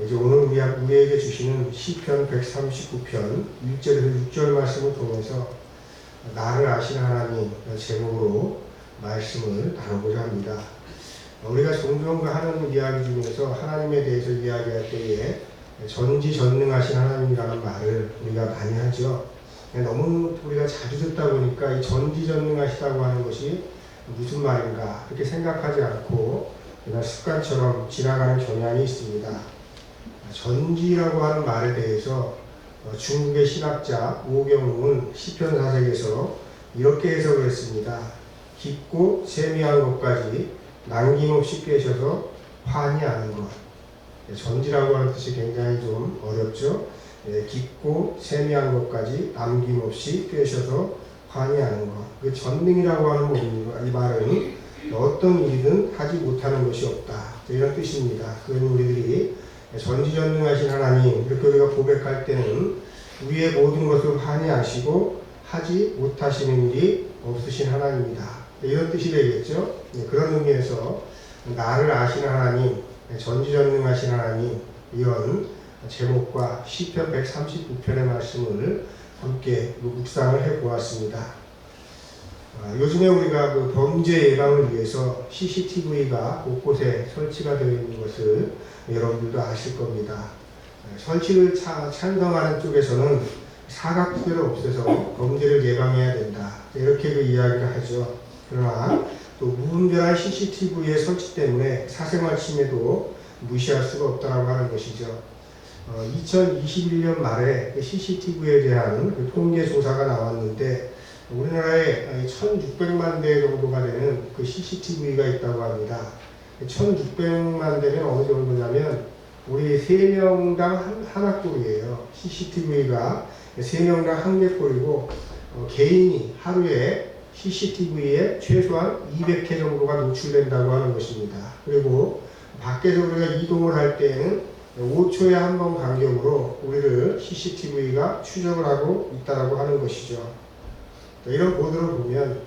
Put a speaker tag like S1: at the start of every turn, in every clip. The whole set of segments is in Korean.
S1: 이제 오늘 우리에게 주시는 시편 139편 1절에서 6절 말씀을 통해서 나를 아시는 하나님 제목으로 말씀을 나누고자 합니다. 우리가 종종 하는 이야기 중에서 하나님에 대해서 이야기할 때에 전지전능하신 하나님이라는 말을 우리가 많이 하죠. 너무 우리가 자주 듣다 보니까 이 전지전능하시다고 하는 것이 무슨 말인가 그렇게 생각하지 않고 그냥 습관처럼 지나가는 경향이 있습니다. 전지라고 하는 말에 대해서 중국의 신학자 오경웅은 시편 사색에서 이렇게 해석을 했습니다. 깊고 세미한 것까지 남김없이 꿰셔서 환히 아는 것. 전지라고 하는 뜻이 굉장히 좀 어렵죠. 깊고 세미한 것까지 남김없이 꿰셔서 환히 아는 것. 그 전능이라고 하는 이 말은 어떤 일이든 하지 못하는 것이 없다. 이런 뜻입니다. 그건 우리들이 전지전능하신 하나님 이렇게 우리가 고백할 때는 위의 모든 것을 환히 아시고 하지 못하시는 일이 없으신 하나님이다. 이런 뜻이 되겠죠. 그런 의미에서 나를 아시는 하나님, 전지전능하신 하나님 이런 제목과 시편 139편의 말씀을 함께 묵상을 해보았습니다. 요즘에 우리가 그 범죄 예방을 위해서 CCTV가 곳곳에 설치가 되어 있는 것을 여러분들도 아실 겁니다. 설치를 찬성하는 쪽에서는 사각지대를 없애서 범죄를 예방해야 된다. 이렇게 그 이야기를 하죠. 그러나 또 무분별한 CCTV의 설치 때문에 사생활 침해도 무시할 수가 없다고 하는 것이죠. 2021년 말에 CCTV에 대한 그 통계 조사가 나왔는데 우리나라에 1,600만 대 정도가 되는 그 CCTV가 있다고 합니다. 1,600만 대면 어느 정도냐면 우리 3명당 한 학골이에요. CCTV가 3명당 한 개골이고 개인이 하루에 CCTV에 최소한 200회 정도가 노출된다고 하는 것입니다. 그리고 밖에서 우리가 이동을 할 때에는 5초에 한 번 간격으로 우리를 CCTV가 추적을 하고 있다고 하는 것이죠. 이런 보도를 보면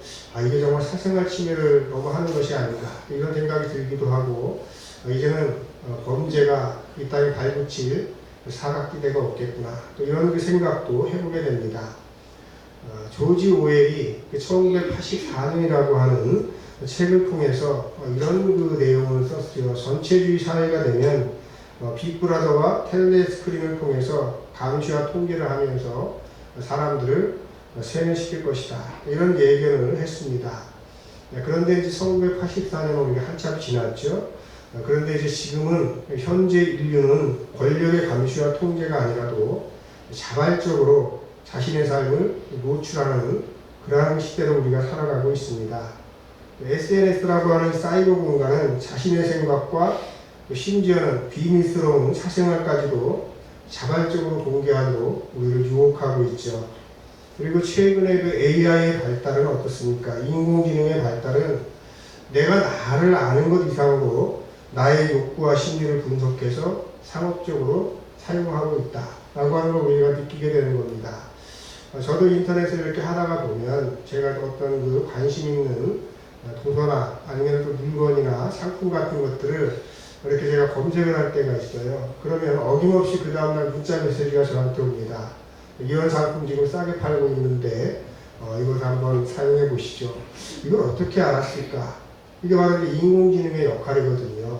S1: 이게 정말 사생활 침해를 너무 하는 것이 아닌가 이런 생각이 들기도 하고 이제는 범죄가 이 땅에 발붙일 사각지대가 없겠구나 또 이런 그 생각도 해보게 됩니다. 조지 오웰이 1984년이라고 하는 책을 통해서 이런 그 내용을 썼어요. 전체주의 사회가 되면 빅브라더와 텔레스크린을 통해서 감시와 통제를 하면서 사람들을 세뇌시킬 것이다. 이런 예견을 했습니다. 그런데 이제 1984년 우리가 한참 지났죠. 그런데 이제 지금은 현재 인류는 권력의 감시와 통제가 아니라도 자발적으로 자신의 삶을 노출하는 그러한 시대로 우리가 살아가고 있습니다. SNS라고 하는 사이버 공간은 자신의 생각과 심지어는 비밀스러운 사생활까지도 자발적으로 공개하도록 우리를 유혹하고 있죠. 그리고 최근에 그 AI의 발달은 어떻습니까? 인공지능의 발달은 내가 나를 아는 것 이상으로 나의 욕구와 심리를 분석해서 상업적으로 사용하고 있다 라고 하는 걸 우리가 느끼게 되는 겁니다. 저도 인터넷을 이렇게 하다가 보면 제가 어떤 그 관심 있는 도서나 아니면 또 물건이나 상품 같은 것들을 이렇게 제가 검색을 할 때가 있어요. 그러면 어김없이 그 다음날 문자 메시지가 저한테 옵니다. 이런 상품 지금 싸게 팔고 있는데 이걸 한번 사용해 보시죠. 이걸 어떻게 알았을까? 이게 바로 인공지능의 역할이거든요.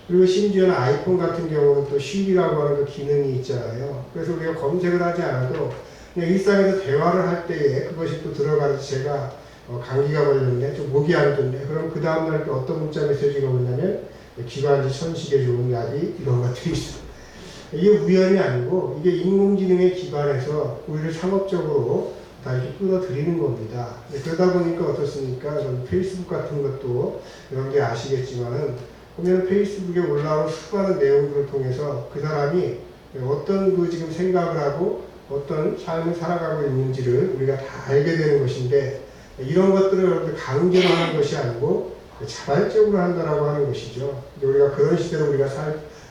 S1: 그리고 심지어는 아이폰 같은 경우는 또 쉽이라고 하는 그 기능이 있잖아요. 그래서 우리가 검색을 하지 않아도 그냥 일상에서 대화를 할 때에 그것이 또 들어가서 제가 감기가 걸렸네, 좀 목이 안 좋네. 그럼 그 다음날 또 어떤 문자 메시지가 오냐면 기관지 천식에 좋은 약이 이런 것들이 있어요. 이게 우연이 아니고 이게 인공지능에 기반해서 우리를 상업적으로 다 이렇게 끌어들이는 겁니다. 그러다 보니까 어떻습니까? 페이스북 같은 것도 여러분들이 아시겠지만은 보면 페이스북에 올라온 수많은 내용들을 통해서 그 사람이 어떤 그 지금 생각을 하고 어떤 삶을 살아가고 있는지를 우리가 다 알게 되는 것인데 이런 것들을 여러분들 강제로 하는 것이 아니고 자발적으로 한다라고 하는 것이죠. 우리가 그런 시대로 우리가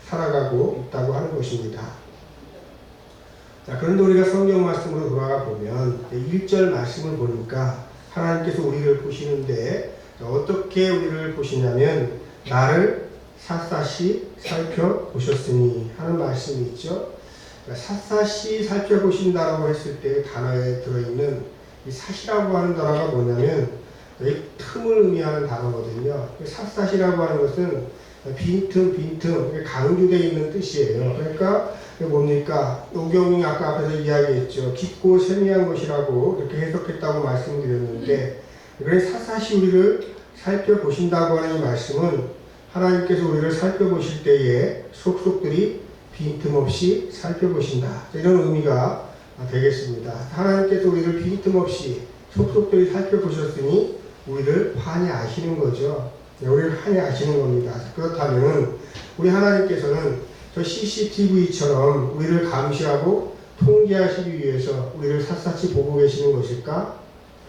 S1: 살아가고 있다고 하는 것입니다. 자, 그런데 우리가 성경 말씀으로 돌아가 보면 1절 말씀을 보니까 하나님께서 우리를 보시는데 어떻게 우리를 보시냐면 나를 샅샅이 살펴보셨으니 하는 말씀이 있죠. 샅샅이 살펴보신다라고 했을 때 단어에 들어있는 이 샅이라고 하는 단어가 뭐냐면 이 틈을 의미하는 단어거든요. 샅샅이라고 하는 것은 빈틈, 강조되어 있는 뜻이에요. 그러니까 뭡니까? 노경이 아까 앞에서 이야기했죠. 깊고 세미한 것이라고 이렇게 해석했다고 말씀드렸는데, 그래 샅샅이 우리를 살펴보신다고 하는 이 말씀은 하나님께서 우리를 살펴보실 때에 속속들이 빈틈없이 살펴보신다. 이런 의미가 되겠습니다. 하나님께서 우리를 빈틈없이 속속들이 살펴보셨으니 우리를 환히 아시는 거죠. 우리를 환히 아시는 겁니다. 그렇다면 우리 하나님께서는 저 CCTV처럼 우리를 감시하고 통제하시기 위해서 우리를 샅샅이 보고 계시는 것일까?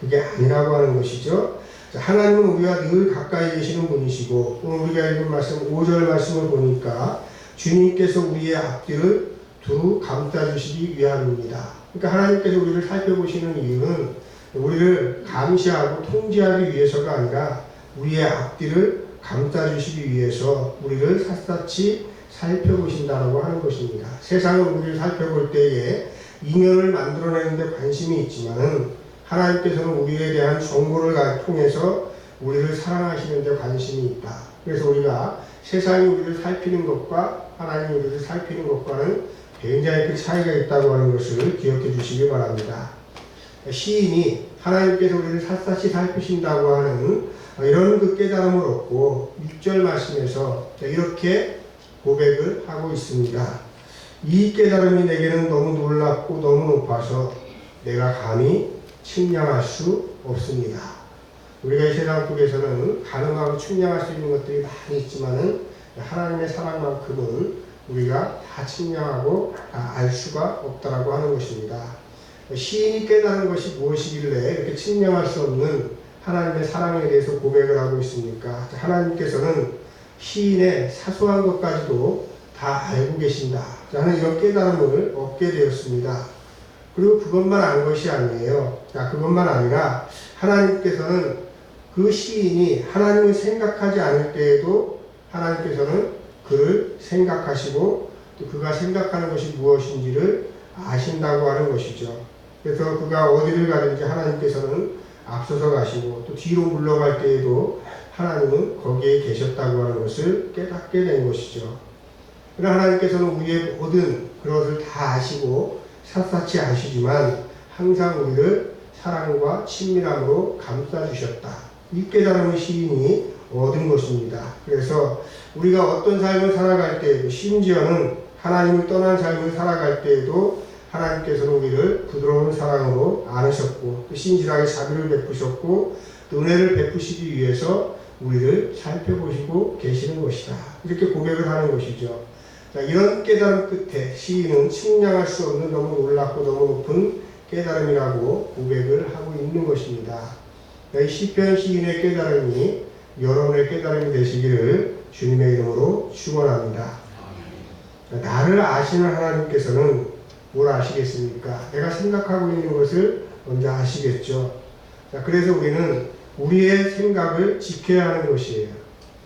S1: 그게 아니라고 하는 것이죠. 하나님은 우리와 늘 가까이 계시는 분이시고, 오늘 우리가 읽은 말씀 5절 말씀을 보니까 주님께서 우리의 앞뒤를 두루 감싸주시기 위함입니다. 그러니까 하나님께서 우리를 살펴보시는 이유는 우리를 감시하고 통제하기 위해서가 아니라 우리의 앞뒤를 감싸주시기 위해서 우리를 샅샅이 살펴보신다고 하는 것입니다. 세상은 우리를 살펴볼 때에 인연을 만들어내는 데 관심이 있지만은 하나님께서는 우리에 대한 정보를 통해서 우리를 사랑하시는 데 관심이 있다. 그래서 우리가 세상이 우리를 살피는 것과 하나님이 우리를 살피는 것과는 굉장히 그 차이가 있다고 하는 것을 기억해 주시기 바랍니다. 시인이 하나님께서 우리를 샅샅이 살피신다고 하는 이런 그 깨달음을 얻고 6절 말씀에서 이렇게 고백을 하고 있습니다. 이 깨달음이 내게는 너무 놀랍고 너무 높아서 내가 감히 측량할 수 없습니다. 우리가 이 세상 속에서는 가능하고 측량할 수 있는 것들이 많이 있지만은 하나님의 사랑만큼은 우리가 다 측량하고 다 알 수가 없다라고 하는 것입니다. 시인이 깨달은 것이 무엇이길래 이렇게 측량할 수 없는 하나님의 사랑에 대해서 고백을 하고 있습니까? 하나님께서는 시인의 사소한 것까지도 다 알고 계신다 라는 이런 깨달음을 얻게 되었습니다. 그리고 그것만 안 것이 아니에요. 그것만 아니라 하나님께서는 그 시인이 하나님을 생각하지 않을 때에도 하나님께서는 그를 생각하시고 또 그가 생각하는 것이 무엇인지를 아신다고 하는 것이죠. 그래서 그가 어디를 가든지 하나님께서는 앞서서 가시고 또 뒤로 물러갈 때에도 하나님은 거기에 계셨다고 하는 것을 깨닫게 된 것이죠. 그러나 하나님께서는 우리의 모든 그것을 다 아시고 샅샅이 아시지만 항상 우리를 사랑과 친밀함으로 감싸주셨다. 이 깨달음을 시인이 얻은 것입니다. 그래서 우리가 어떤 삶을 살아갈 때에도 심지어는 하나님을 떠난 삶을 살아갈 때에도 하나님께서는 우리를 부드러운 사랑으로 안으셨고 또 신실하게 자비를 베푸셨고 또 은혜를 베푸시기 위해서 우리를 살펴보시고 계시는 것이다. 이렇게 고백을 하는 것이죠. 자, 이런 깨달음 끝에 시인은 측량할 수 없는 너무 놀랍고 너무 높은 깨달음이라고 고백을 하고 있는 것입니다. 이 시편 시인의 깨달음이 여러분의 깨달음이 되시기를 주님의 이름으로 축원합니다. 나를 아시는 하나님께서는 뭘 아시겠습니까? 내가 생각하고 있는 것을 먼저 아시겠죠. 자, 그래서 우리는 우리의 생각을 지켜야 하는 것이에요.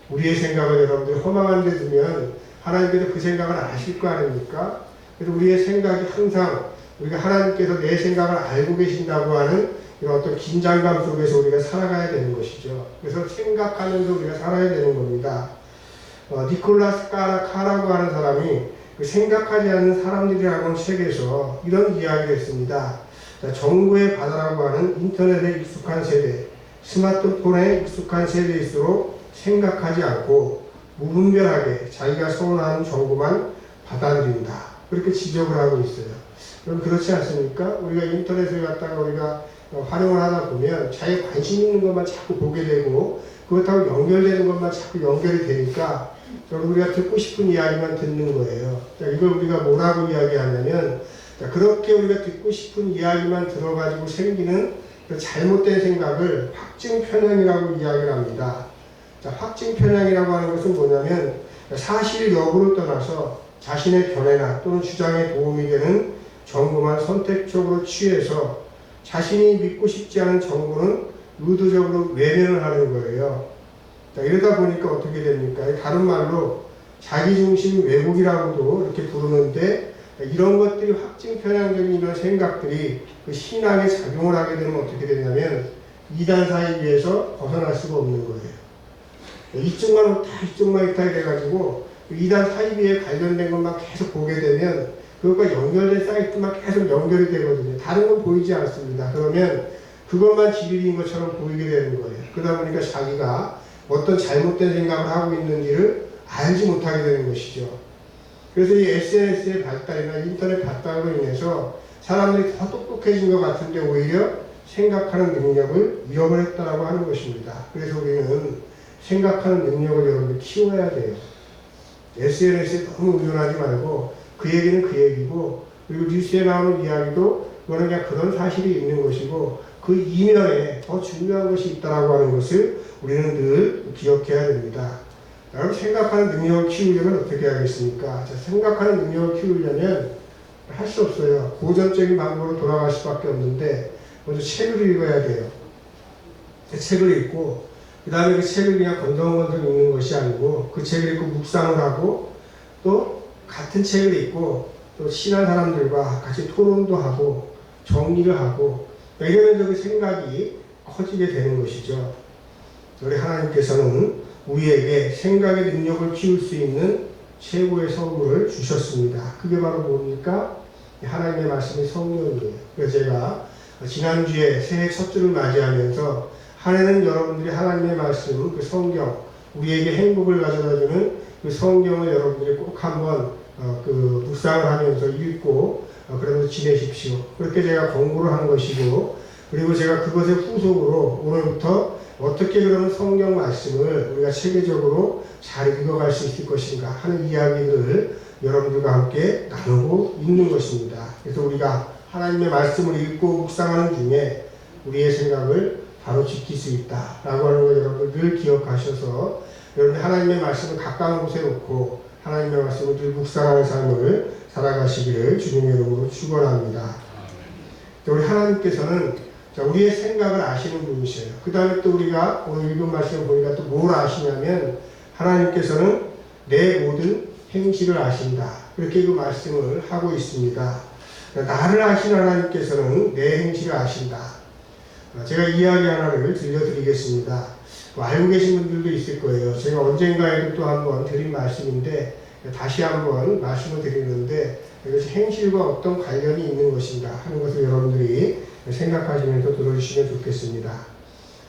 S1: 우리의 생각을 여러분들이 허망한 데 두면 하나님께서 그 생각을 아실 거 아닙니까? 그래서 우리의 생각이 항상 우리가 하나님께서 내 생각을 알고 계신다고 하는 이런 어떤 긴장감 속에서 우리가 살아가야 되는 것이죠. 그래서 생각하면서 우리가 살아야 되는 겁니다. 니콜라스 카라고 하는 사람이 그 생각하지 않는 사람들이라고 하는 책에서 이런 이야기를 했습니다. 자, 정보의 바다라고 하는 인터넷에 익숙한 세대, 스마트폰에 익숙한 세대일수록 생각하지 않고 무분별하게 자기가 선호하는 정보만 받아들인다. 그렇게 지적을 하고 있어요. 그럼 그렇지 않습니까? 우리가 인터넷을 갖다가 우리가 활용을 하다 보면 자기 관심 있는 것만 자꾸 보게 되고 그렇다고 연결되는 것만 자꾸 연결이 되니까 우리가 듣고 싶은 이야기만 듣는 거예요. 자, 이걸 우리가 뭐라고 이야기하냐면 자, 그렇게 우리가 듣고 싶은 이야기만 들어가지고 생기는 그 잘못된 생각을 확증 편향이라고 이야기를 합니다. 자, 확증 편향이라고 하는 것은 뭐냐면 사실 여부를 떠나서 자신의 견해나 또는 주장에 도움이 되는 정보만 선택적으로 취해서 자신이 믿고 싶지 않은 정보는 의도적으로 외면을 하는 거예요. 자, 이러다 보니까 어떻게 됩니까? 다른 말로 자기중심 왜곡이라고도 이렇게 부르는데, 이런 것들이 확증 편향적인 이런 생각들이 그 신앙에 작용을 하게 되면 어떻게 되냐면 이단 사이비에서 벗어날 수가 없는 거예요. 이쪽만 있다 이쪽만 있다 이래가지고 이단 사이비에 관련된 것만 계속 보게 되면 그것과 연결된 사이트만 계속 연결이 되거든요. 다른 건 보이지 않습니다. 그러면 그것만 진리인 것처럼 보이게 되는 거예요. 그러다 보니까 자기가 어떤 잘못된 생각을 하고 있는지를 알지 못하게 되는 것이죠. 그래서 이 SNS의 발달이나 인터넷 발달로 인해서 사람들이 더 똑똑해진 것 같은데 오히려 생각하는 능력을 잃어버렸다라고 하는 것입니다. 그래서 우리는 생각하는 능력을 여러분들 키워야 돼요. SNS에 너무 의존하지 말고 그 얘기는 그 얘기고, 그리고 뉴스에 나오는 이야기도 그거는 그냥 그런 사실이 있는 것이고 그 이면에 더 중요한 것이 있다라고 하는 것을 우리는 늘 기억해야 됩니다. 여러분, 생각하는 능력을 키우려면 어떻게 하겠습니까? 자, 생각하는 능력을 키우려면 할 수 없어요. 고전적인 방법으로 돌아갈 수밖에 없는데 먼저 책을 읽어야 돼요. 책을 읽고 그 다음에 그 책을 그냥 건성건성 읽는 것이 아니고 그 책을 읽고 묵상을 하고 또 같은 책을 읽고 또 친한 사람들과 같이 토론도 하고 정리를 하고 이러면서 그 생각이 커지게 되는 것이죠. 우리 하나님께서는 우리에게 생각의 능력을 키울 수 있는 최고의 선물을 주셨습니다. 그게 바로 뭡니까? 하나님의 말씀이 성령이에요. 그래서 제가 지난주에 새해 첫 주를 맞이하면서 한 해는 여러분들이 하나님의 말씀, 그 성경, 우리에게 행복을 가져다주는 그 성경을 여러분들이 꼭 한번 그 묵상을 하면서 읽고 그러면서 지내십시오. 그렇게 제가 권고를 한 것이고, 그리고 제가 그것의 후속으로 오늘부터 어떻게 그러면 성경 말씀을 우리가 체계적으로 잘 읽어갈 수 있을 것인가 하는 이야기를 여러분들과 함께 나누고 있는 것입니다. 그래서 우리가 하나님의 말씀을 읽고 묵상하는 중에 우리의 생각을 바로 지킬 수 있다라고 하는 걸 여러분들 늘 기억하셔서 여러분 하나님의 말씀을 가까운 곳에 놓고 하나님의 말씀을 늘 묵상하는 삶을 살아가시기를 주님의 이름으로 축원합니다. 우리 하나님께서는 우리의 생각을 아시는 분이셔요. 그 다음에 또 우리가 오늘 읽은 말씀을 보니까 또 뭘 아시냐면 하나님께서는 내 모든 행실을 아신다. 그렇게 그 말씀을 하고 있습니다. 나를 아신 하나님께서는 내 행실을 아신다. 제가 이야기 하나를 들려드리겠습니다. 알고 계신 분들도 있을 거예요. 제가 언젠가에도 또 한번 드린 말씀인데 다시 한번 말씀을 드리는데 이것이 행실과 어떤 관련이 있는 것인가 하는 것을 여러분들이 생각하시면서 들어주시면 좋겠습니다.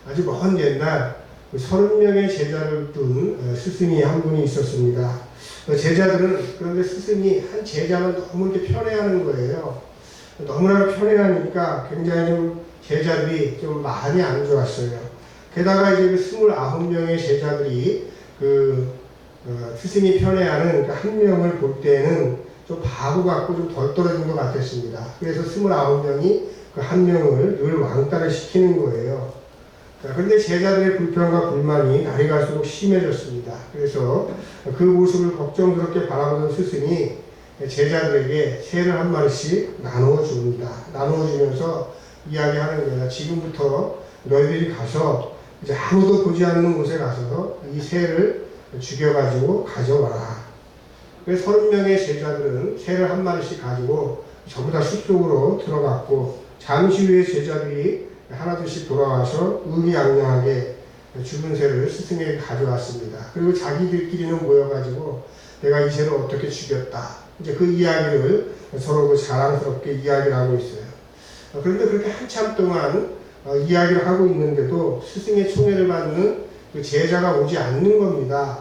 S1: 아주 먼 옛날 30명의 제자를 둔 스승이 한 분이 있었습니다. 제자들은 그런데 스승이 한 제자만 너무 이렇게 편애하는 거예요. 너무나 편애하니까 굉장히 좀 제자들이 좀 많이 안 좋았어요. 게다가 이제 그 29명의 제자들이 스승이 편애하는 그 한 명을 볼 때는 좀 바보 같고 좀 덜 떨어진 것 같았습니다. 그래서 29명이 그 한 명을 늘 왕따를 시키는 거예요. 그런데 제자들의 불평과 불만이 날이 갈수록 심해졌습니다. 그래서 그 모습을 걱정스럽게 바라보는 스승이 제자들에게 새를 한 마리씩 나누어 줍니다. 나누어 주면서 이야기하는 거예요. 지금부터 너희들이 가서 이제 아무도 보지 않는 곳에 가서 이 새를 죽여가지고 가져와라. 그래서 30명의 제자들은 새를 한 마리씩 가지고 전부 다 숲속으로 들어갔고, 잠시 후에 제자들이 하나둘씩 돌아와서 의미양양하게 죽은 새를 스승에게 가져왔습니다. 그리고 자기들끼리는 모여가지고 내가 이 새를 어떻게 죽였다. 이제 그 이야기를 서로 자랑스럽게 이야기를 하고 있어요. 그런데 그렇게 한참 동안 이야기를 하고 있는데도 스승의 총애를 받는 그 제자가 오지 않는 겁니다.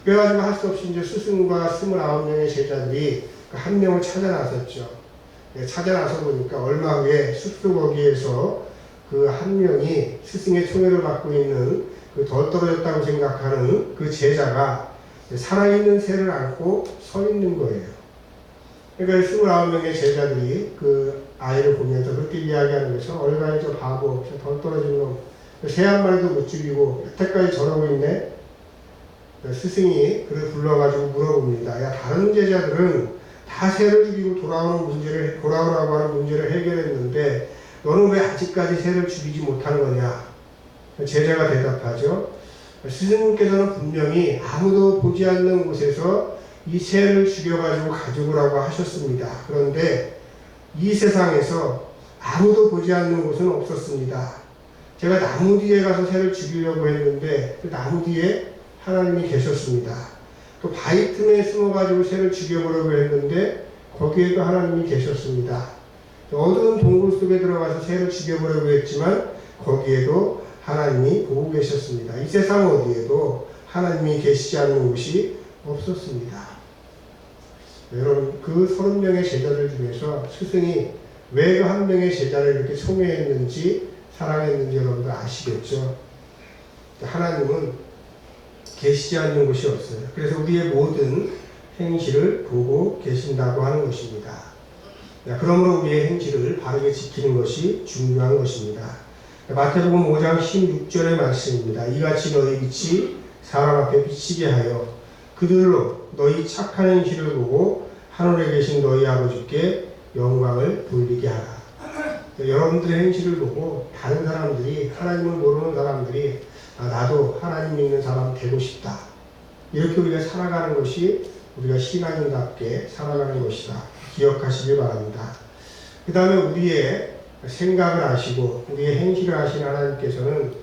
S1: 그래가지고 할 수 없이 이제 스승과 29명의 제자들이 그 한 명을 찾아 나섰죠. 찾아 나서 보니까 얼마 후에 숲속 거기에서 그 한 명이 스승의 총애를 받고 있는 그 덜 떨어졌다고 생각하는 그 제자가 살아있는 새를 안고 서 있는 거예요. 그러니까 29명의 제자들이 그 아이를 보면서 그렇게 이야기하는 거죠. 얼간이 저 바보, 저 덜 떨어진 놈, 새 한 마리도 못 죽이고 여태까지 저러고 있네. 스승이 그를 불러가지고 물어봅니다. 야, 다른 제자들은 다 새를 죽이고 돌아오라고 하는 문제를 해결했는데 너는 왜 아직까지 새를 죽이지 못한 거냐? 제자가 대답하죠. 스승님께서는 분명히 아무도 보지 않는 곳에서 이 새를 죽여가지고 가져오라고 하셨습니다. 그런데 이 세상에서 아무도 보지 않는 곳은 없었습니다. 제가 나무 뒤에 가서 새를 죽이려고 했는데 그 나무 뒤에 하나님이 계셨습니다. 또 바위 틈에 숨어가지고 새를 죽여보려고 했는데 거기에도 하나님이 계셨습니다. 어두운 동굴 속에 들어가서 새를 죽여보려고 했지만 거기에도 하나님이 보고 계셨습니다. 이 세상 어디에도 하나님이 계시지 않는 곳이 없었습니다. 여러분, 그 30명의 제자들 중에서 스승이 왜 그 한 명의 제자를 이렇게 소명했는지 사랑했는지 여러분들 아시겠죠? 하나님은 계시지 않는 곳이 없어요. 그래서 우리의 모든 행실을 보고 계신다고 하는 것입니다. 그러므로 우리의 행실을 바르게 지키는 것이 중요한 것입니다. 마태복음 5장 16절의 말씀입니다. 이같이 너희 빛이 사람 앞에 비치게 하여 그들로 너희 착한 행실을 보고 하늘에 계신 너희 아버지께 영광을 돌리게 하라. 여러분들의 행실을 보고 다른 사람들이, 하나님을 모르는 사람들이 나도 하나님 믿는 사람 되고 싶다, 이렇게 우리가 살아가는 것이 우리가 신앙인답게 살아가는 것이다, 기억하시길 바랍니다. 그 다음에 우리의 생각을 아시고 우리의 행실을 아시는 하나님께서는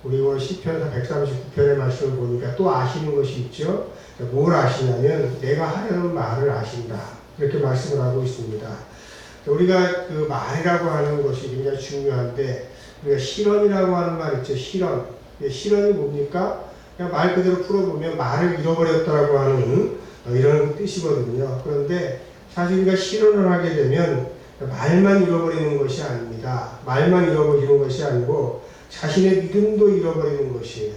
S1: 우리 오늘 시편 139편의 말씀을 보니까 또 아시는 것이 있죠. 뭘 아시냐면 내가 하려는 말을 아신다, 이렇게 말씀을 하고 있습니다. 우리가 그 말이라고 하는 것이 굉장히 중요한데, 우리가 실언이라고 하는 말 있죠. 실언. 실언이 뭡니까? 그냥 말 그대로 풀어보면 말을 잃어버렸다라고 하는 이런 뜻이거든요. 그런데 사실 우리가 실언을 하게 되면 말만 잃어버리는 것이 아닙니다. 말만 잃어버리는 것이 아니고 자신의 믿음도 잃어버리는 것이에요.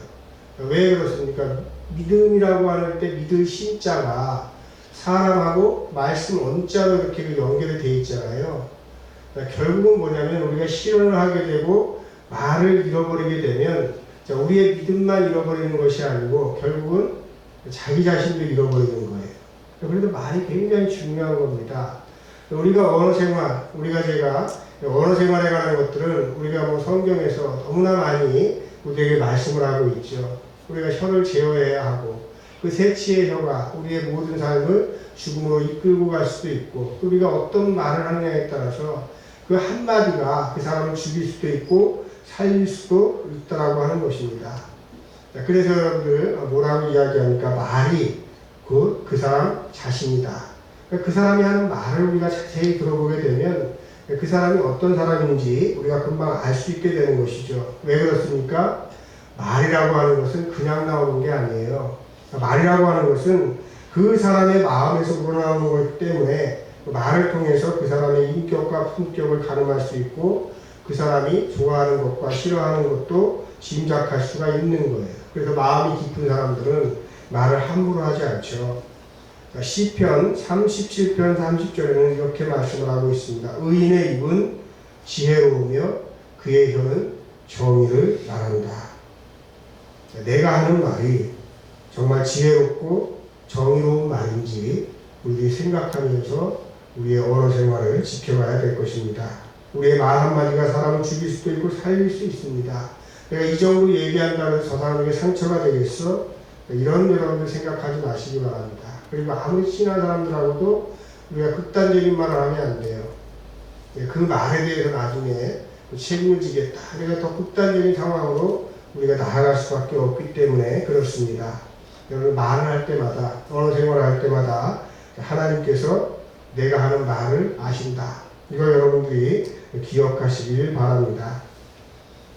S1: 왜 그렇습니까? 믿음이라고 할 때 믿을 신자가 사람하고 말씀 언자로 이렇게 연결이 되어 있잖아요. 그러니까 결국은 뭐냐면 우리가 실언을 하게 되고 말을 잃어버리게 되면 우리의 믿음만 잃어버리는 것이 아니고 결국은 자기 자신도 잃어버리는 거예요. 그래서 말이 굉장히 중요한 겁니다. 우리가 언어 생활, 제가 언어 생활에 관한 것들은 우리가 뭐 성경에서 너무나 많이 우리에게 말씀을 하고 있죠. 우리가 혀를 제어해야 하고 그 세치의 혀가 우리의 모든 삶을 죽음으로 이끌고 갈 수도 있고, 우리가 어떤 말을 하느냐에 따라서 그 한마디가 그 사람을 죽일 수도 있고 살릴 수도 있다라고 하는 것입니다. 그래서 여러분들 뭐라고 이야기하니까 말이 그 사람 자신이다. 그 사람이 하는 말을 우리가 자세히 들어보게 되면 그 사람이 어떤 사람인지 우리가 금방 알 수 있게 되는 것이죠. 왜 그렇습니까? 말이라고 하는 것은 그냥 나오는 게 아니에요. 말이라고 하는 것은 그 사람의 마음에서 우러나오는 것 때문에 그 말을 통해서 그 사람의 인격과 품격을 가늠할 수 있고 그 사람이 좋아하는 것과 싫어하는 것도 짐작할 수가 있는 거예요. 그래서 마음이 깊은 사람들은 말을 함부로 하지 않죠. 시편 37편 30절에는 이렇게 말씀을 하고 있습니다. 의인의 입은 지혜로우며 그의 혀는 정의를 말한다. 내가 하는 말이 정말 지혜롭고 정의로운 말인지 우리 생각하면서 우리의 언어 생활을 지켜가야 될 것입니다. 우리의 말 한마디가 사람을 죽일 수도 있고 살릴 수 있습니다. 내가 이 정도 얘기한다고 해서 저 사람에게 상처가 되겠어? 이런 여러분들 생각하지 마시기 바랍니다. 그리고 아무리 친한 사람들하고도 우리가 극단적인 말을 하면 안 돼요. 그 말에 대해서 나중에 책임을 지겠다. 내가 더 극단적인 상황으로 우리가 나아갈 수밖에 없기 때문에 그렇습니다. 여러분 말을 할 때마다, 언어 생활을 할 때마다 하나님께서 내가 하는 말을 아신다. 이거 여러분들이 기억하시길 바랍니다.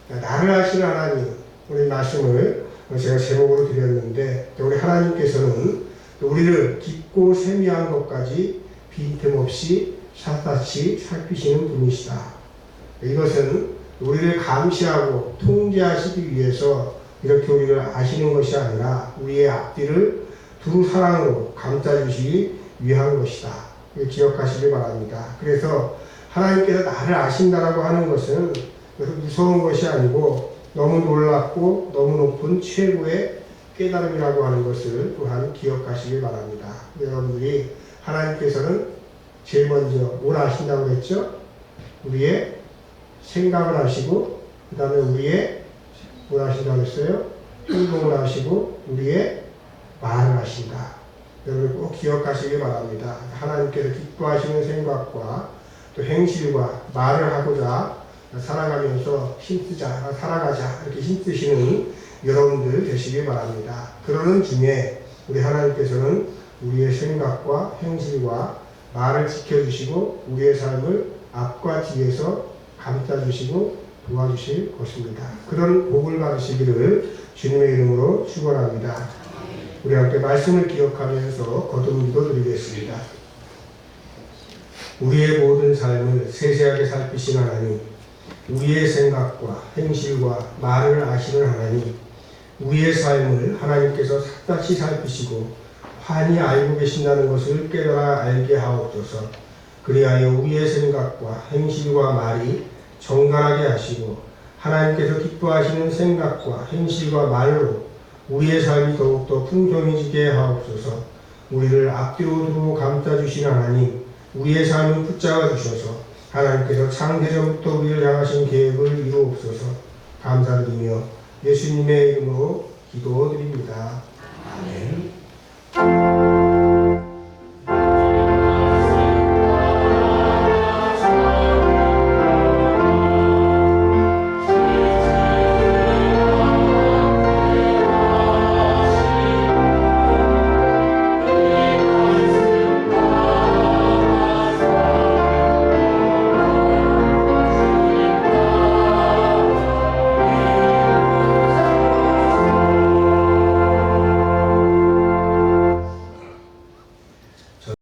S1: 나를 아시는 하나님, 우리 말씀을 제가 제목으로 드렸는데, 우리 하나님께서는 우리를 깊고 세미한 것까지 빈틈없이 샅샅이 살피시는 분이시다. 이것은 우리를 감시하고 통제하시기 위해서 이렇게 우리를 아시는 것이 아니라 우리의 앞뒤를 두 사랑으로 감싸주시기 위한 것이다. 기억하시길 바랍니다. 그래서 하나님께서 나를 아신다라고 하는 것은 무서운 것이 아니고 너무 놀랍고 너무 높은 최고의 깨달음이라고 하는 것을 또한 기억하시길 바랍니다. 여러분들이 하나님께서는 제일 먼저 뭘 아신다고 했죠? 우리의 생각을 아시고 그 다음에 우리의 뭘 아신다고 했어요? 행동을 하시고 우리의 말을 하신다. 여러분 꼭 기억하시기 바랍니다. 하나님께서 기뻐하시는 생각과 또 행실과 말을 하고자 살아가면서 힘쓰자, 살아가자 이렇게 힘쓰시는 여러분들 되시기 바랍니다. 그러는 중에 우리 하나님께서는 우리의 생각과 행실과 말을 지켜주시고 우리의 삶을 앞과 뒤에서 감싸주시고 도와주실 것입니다. 그런 복을 받으시기를 주님의 이름으로 축원합니다. 우리 함께 말씀을 기억하면서 거듭 기도드리겠습니다. 우리의 모든 삶을 세세하게 살피신 하나님, 우리의 생각과 행실과 말을 아시는 하나님, 우리의 삶을 하나님께서 샅샅이 살피시고 환히 알고 계신다는 것을 깨달아 알게 하옵소서. 그리하여 우리의 생각과 행실과 말이 정갈하게 하시고 하나님께서 기뻐하시는 생각과 행실과 말로 우리의 삶이 더욱더 풍성해지게 하옵소서. 우리를 앞뒤로 두고 감싸주신 하나님, 우리의 삶을 붙잡아 주셔서 하나님께서 창세전부터 우리를 향하신 계획을 이루옵소서. 감사드리며 예수님의 이름으로 기도드립니다.